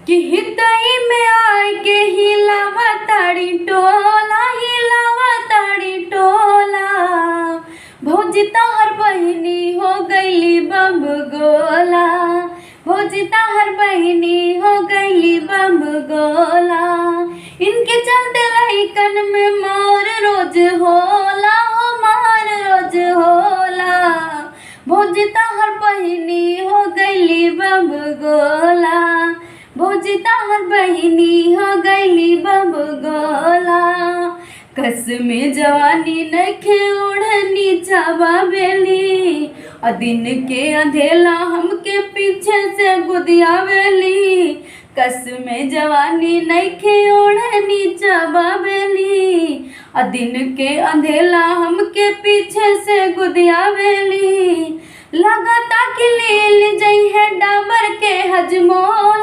कि हृदय में आए के हिलावा ताड़ी टोला, हिलावा ताड़ी टोला। भौजी तोहर बहिनी हो गईली बम गोला, भौजी तोहर बहिनी हो गईली बम गोला। इनके चलते लइकन में मार रोज होला, हो मार रोज होला। भौजी तोहर बहिनी हो गईली बम गोला, भौजी तोहर बहिनी हो गईली बम गोला। कस में जवानी नखे ओढ़नी चाबावेली, और दिन के अंधेला हमके पीछे से गुदियावेली। कस में जवानी नखे ओढ़नी चाबावेली, और दिन के अंधेला हमके पीछे से गुदियावेली। लगाता कि लील जई है डाबर के हजमोला।